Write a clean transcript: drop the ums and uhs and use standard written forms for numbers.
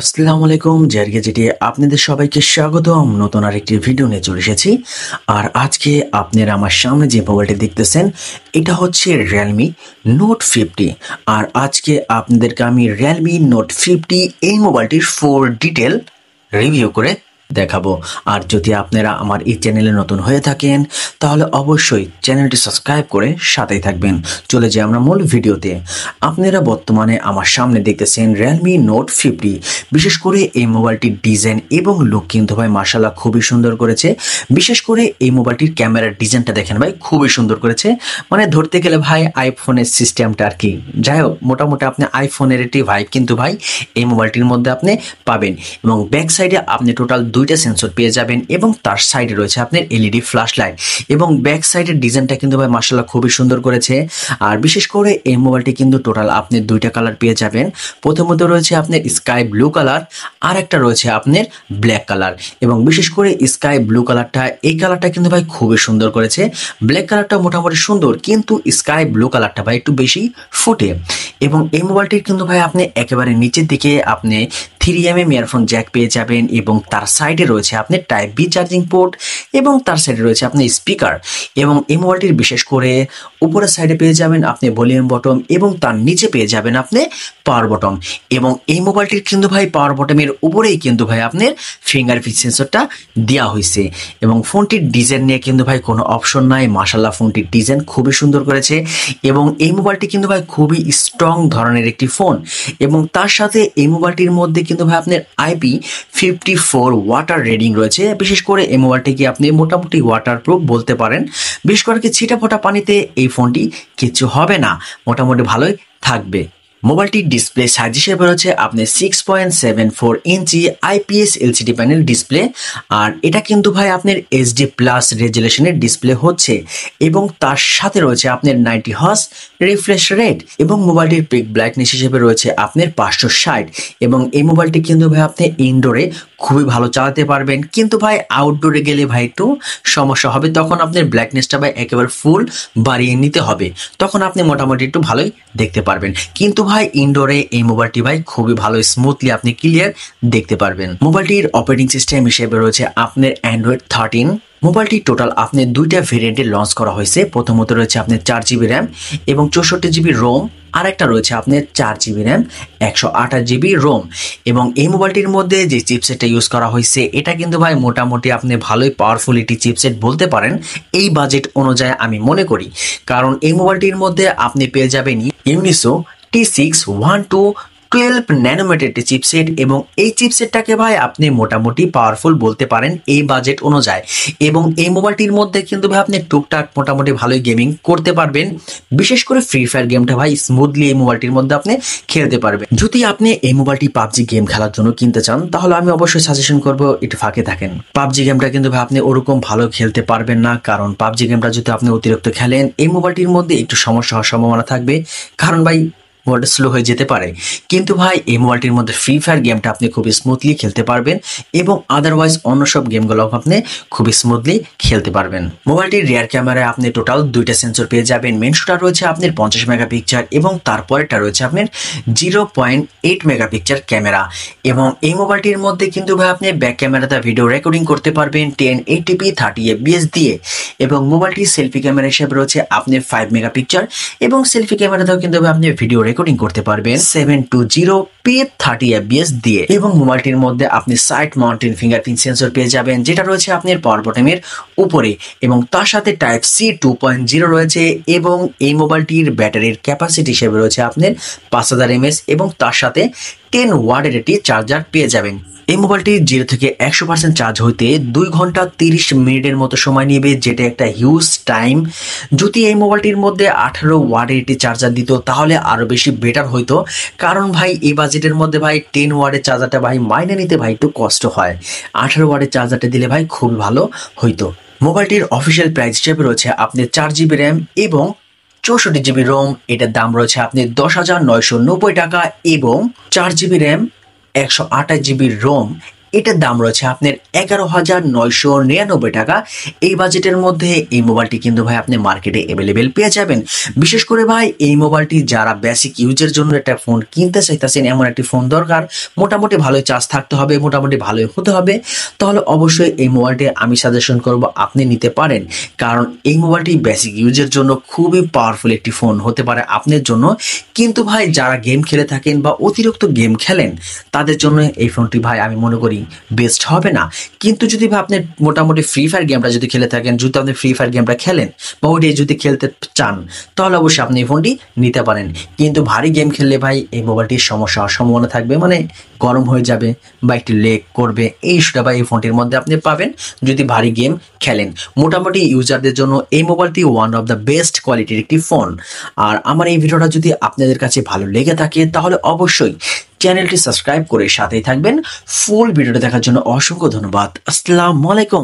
আসসালামু আলাইকুম জারিয়া যেটি আপনাদের সবাইকে স্বাগতম নতুন আরেকটি ভিডিও নিয়ে চলে এসেছি। আর আজকে আপনারা আমার সামনে যে মোবাইলটি দেখতেছেন এটা হচ্ছে Realme Note 50। আর আজকে আপনাদেরকে আমি Realme Note 50 এই মোবাইলটির ফুল ডিটেল রিভিউ করে দেখাবো। আর যদি আপনারা আমার এই চ্যানেলে নতুন হয়ে থাকেন তাহলে অবশ্যই চ্যানেলটি সাবস্ক্রাইব করে সাথেই থাকবেন। চলে যাই আমরা মূল ভিডিওতে। আপনারা বর্তমানে আমার সামনে দেখতেছেন Realme Note 50। বিশেষ করে এই মোবাইলটির ডিজাইন এবং লুক কিন্তু ভাই মাশাআল্লাহ খুবই সুন্দর করেছে। বিশেষ করে এই মোবাইলটির ক্যামেরার ডিজাইনটা দেখেন ভাই খুবই সুন্দর করেছে। মানে ধরতে গেলে ভাই আইফোনের সিস্টেমটা আর কি। যাই হোক মোটামুটি আপনি আইফোনের একটি ভাইব কিন্তু ভাই এই মোবাইলটির মধ্যে আপনি পাবেন। এবং ব্যাক সাইডে আপনি টোটাল দুইটা সেন্সর পেয়ে যাবেন এবং তার সাইডে রয়েছে আপনার এলইডি ফ্ল্যাশ লাইট। এবং ব্যাক সাইডের ডিজাইনটা কিন্তু ভাই মাশাআল্লাহ খুবই সুন্দর করেছে। আর বিশেষ করে এই মোবাইলটি কিন্তু টোটাল আপনি দুইটা কালার পেয়ে যাবেন। প্রথমত রয়েছে আপনার স্কাই ব্লু কালার, আর একটা রয়েছে আপনার ব্ল্যাক কালার। এবং বিশেষ করে স্কাই ব্লু কালারটা, এই কালারটা কিন্তু ভাই খুবই সুন্দর করেছে। ব্ল্যাক কালারটা মোটামুটি সুন্দর, কিন্তু স্কাই ব্লু কালারটা ভাই একটু বেশি ফুটে। এবং এই মোবাইলটির কিন্তু ভাই আপনি একেবারে নিচের দিকে আপনি 3mm ইয়ারফোন জ্যাক পেয়ে যাবেন এবং তার সাইডে রয়েছে আপনার টাইপ বি চার্জিং পোর্ট এবং তার সাইডে রয়েছে আপনার স্পিকার। এবং এই মোবাইলটির বিশেষ করে উপরের সাইডে পেয়ে যাবেন আপনি ভলিউম বটম এবং তার নিচে পেয়ে যাবেন আপনি পাওয়ার বটম। এবং এই মোবাইলটির কিন্তু ভাই পাওয়ার বটমের উপরেই কিন্তু ভাই আপনার ফিঙ্গারপ্রিন্ট সেন্সরটা দেওয়া হয়েছে। এবং ফোনটির ডিজাইন নিয়ে কিন্তু ভাই কোনো অপশন নাই, মাশাআল্লাহ ফোনটির ডিজাইন খুবই সুন্দর করেছে। এবং এই মোবাইলটি কিন্তু ভাই খুবই স্ট্রং ধরনের একটি ফোন। এবং তার সাথে এই মোবাইলটির মধ্যে কিন্তু ভাই আপনার IP54 ওয়াটার রেডিং রয়েছে। বিশেষ করে এই মোবাইলটিকে আপনি মোটামুটি ওয়াটারপ্রুফ বলতে পারেন। বিশেষ করে কি ছিটা ফোটা পানিতে এই ফোনটি কিছু হবে না, মোটামুটি ভালোই থাকবে। মোবাইলটির ডিসপ্লে সাইজ হিসেবে রয়েছে আপনি 6.74 ইঞ্চি IPS LCD প্যানেল ডিসপ্লে। আর এটা কিন্তু ভাই আপনার HD প্লাস রেজুলেশনের ডিসপ্লে হচ্ছে। এবং তার সাথে রয়েছে আপনার 90 হার্জ রিফ্রেশ রেট। এবং মোবাইলটির পিক ব্রাইটনেস হিসেবে রয়েছে আপনার 560। এবং এই মোবাইলটি কিন্তু ভাই আপনি ইনডোরে খুবই ভালো চালাতে পারবেন, কিন্তু ভাই আউটডোরে গেলে ভাই একটু সমস্যা হবে। তখন আপনার ব্রাইটনেসটা ভাই একেবারে ফুল বাড়িয়ে নিতে হবে, তখন আপনি মোটামুটি একটু ভালোই দেখতে পারবেন। কিন্তু ভাই ইনডোরে এই মোবাইলটি ভাই খুবই ভালো স্মুথলি আপনি ক্লিয়ার দেখতে পারবেন। মোবাইলটির অপারেটিং সিস্টেম হিসেবে রয়েছে আপনার Android 13। মোবাইলটি টোটাল আপনি দুইটা ভেরিয়েন্টে লঞ্চ করা হয়েছে। প্রথমত রয়েছে আপনার 4GB র্যাম এবং 64GB রোম, আর একটা রয়েছে আপনার 4GB র্যাম 128GB রোম। এবং এই মোবাইলটির মধ্যে যে চিপসেটটা ইউজ করা হয়েছে এটা কিন্তু ভাই মোটামুটি আপনি ভালোই পাওয়ারফুল একটি চিপসেট বলতে পারেন এই বাজেট অনুযায়ী আমি মনে করি। কারণ এই মোবাইলটির মধ্যে আপনি পেয়ে যাবেন ইউনিসো T612 ন্যানোমিটার একটি চিপসেট। এবং এই চিপসেটটাকে ভাই আপনি মোটামুটি পাওয়ারফুল বলতে পারেন এই বাজেট অনুযায়ী। এবং এই মোবাইলটির মধ্যে কিন্তু ভাই আপনি টুকটাক মোটামুটি ভালোই গেমিং করতে পারবেন। বিশেষ করে ফ্রি ফায়ার গেমটা ভাই স্মুথলি এই মোবাইলটির মধ্যে আপনি খেলতে পারবেন। যদি আপনি এই মোবাইলটি পাবজি গেম খেলার জন্য কিনতে চান তাহলে আমি অবশ্যই সাজেশন করব একটু ফাঁকে থাকেন। পাবজি গেমটা কিন্তু ভাই আপনি ওরকম ভালো খেলতে পারবেন না, কারণ পাবজি গেমটা যদি আপনি অতিরিক্ত খেলেন এই মোবাইলটির মধ্যে একটু সমস্যা হওয়ার সম্ভাবনা থাকবে, কারণ ভাই মোবাইলটা স্লো হয়ে যেতে পারে। কিন্তু ভাই এই মোবাইলটির মধ্যে ফ্রি ফায়ার গেমটা আপনি খুবই স্মুথলি খেলতে পারবেন এবং আদারওয়াইজ অন্য সব গেমগুলো আপনি খুবই স্মুথলি খেলতে পারবেন। মোবাইলটির রিয়ার ক্যামেরায় আপনি টোটাল দুইটা সেন্সর পেয়ে যাবেন। মেন শুটা রয়েছে আপনার 50 মেগাপিক্সেল এবং তারপরেটা রয়েছে আপনার 0.8 মেগাপিক্সেল ক্যামেরা। এবং এই মোবাইলটির মধ্যে কিন্তু ভাই আপনি ব্যাক ক্যামেরাতে ভিডিও রেকর্ডিং করতে পারবেন 1080p 30fps দিয়ে। এবং মোবাইলটির সেলফি ক্যামেরা হিসেবে রয়েছে আপনার 5 মেগাপিক্সেল এবং সেলফি ক্যামেরাতেও কিন্তু আপনি ভিডিও রেকর্ডিং করতে পারবেন 720p 30fps দিয়ে। এবং মোবাইলটির মধ্যে আপনি সাইড মাউন্টেন ফিঙ্গারপ্রিন্ট সেন্সর পেয়ে যাবেন যেটা রয়েছে আপনার পাওয়ার বটমের উপরে। এবং তার সাথে টাইপ সি 2.0 রয়েছে। এবং এই মোবাইলটির ব্যাটারির ক্যাপাসিটি হিসেবে রয়েছে আপনার 5000 mAh এবং তার সাথে 10 ওয়াটের একটি চার্জার পেয়ে যাবেন। এই মোবাইলটি 0 থেকে 100% চার্জ হইতে 2 ঘন্টা 30 মিনিটের মতো সময় নেবে, যেটা একটা হিউজ টাইম। যদি এই মোবাইলটির মধ্যে 18 ওয়াটের একটি চার্জার দিত তাহলে আরো বেশি বেটার হইতো, কারণ ভাই এই বাজেটের মধ্যে ভাই 10 ওয়াটের চার্জারটা ভাই মাইনে নিতে ভাই একটু কষ্ট হয়। 18 ওয়াটের চার্জারটা দিলে ভাই খুব ভালো হইতো। মোবাইলটির অফিসিয়াল প্রাইস হিসেবে রয়েছে আপনার 4GB র্যাম এবং 64GB রোম। এটার দাম রয়েছে আপনি 10,990 টাকা। এবং 4GB র্যাম 128GB রোম এটার দাম রয়েছে আপনার 11,999 টাকা। এই বাজেটের মধ্যে এই মোবাইলটি কিন্তু ভাই আপনি মার্কেটে অ্যাভেলেবেল পেয়ে যাবেন। বিশেষ করে ভাই এই মোবাইলটি যারা বেসিক ইউজের জন্য একটা ফোন কিনতে চাইতেছেন, এমন একটি ফোন দরকার, মোটামুটি ভালোই চার্জ থাকতে হবে, মোটামুটি ভালোই হতে হবে, তাহলে অবশ্যই এই মোবাইলটি আমি সাজেশন করব আপনি নিতে পারেন। কারণ এই মোবাইলটি বেসিক ইউজের জন্য খুবই পাওয়ারফুল একটি ফোন হতে পারে আপনার জন্য। কিন্তু ভাই যারা গেম খেলে থাকেন বা অতিরিক্ত গেম খেলেন তাদের জন্য এই ফোনটি ভাই আমি মনে করি বেস্ট হবে না। কিন্তু যদি ভাই আপনি মোটামুটি ফ্রি ফায়ার গেমটা যদি খেলে থাকেন, যদি আপনি ফ্রি ফায়ার গেমটা খেলেন বা ওইটাই যদি খেলতে চান, তাহলে অবশ্যই আপনি এই ফোনটি নিতে পারেন। কিন্তু ভারী গেম খেললে ভাই এই মোবাইলটির সমস্যা হওয়ার সম্ভাবনা থাকবে, মানে গরম হয়ে যাবে বা একটু লেগ করবে, এই ইস্যুটা ভাই এই ফোনটির মধ্যে আপনি পাবেন যদি ভারী গেম খেলেন। মোটামুটি ইউজারদের জন্য এই মোবাইলটি ওয়ান অফ দ্য বেস্ট কোয়ালিটির একটি ফোন। আর আমার এই ভিডিওটা যদি আপনাদের কাছে ভালো লেগে থাকে তাহলে অবশ্যই চ্যানেলটি সাবস্ক্রাইব করে সাথেই থাকবেন। ফুল ভিডিওটা দেখার জন্য অসংখ্য ধন্যবাদ। আসসালামু আলাইকুম।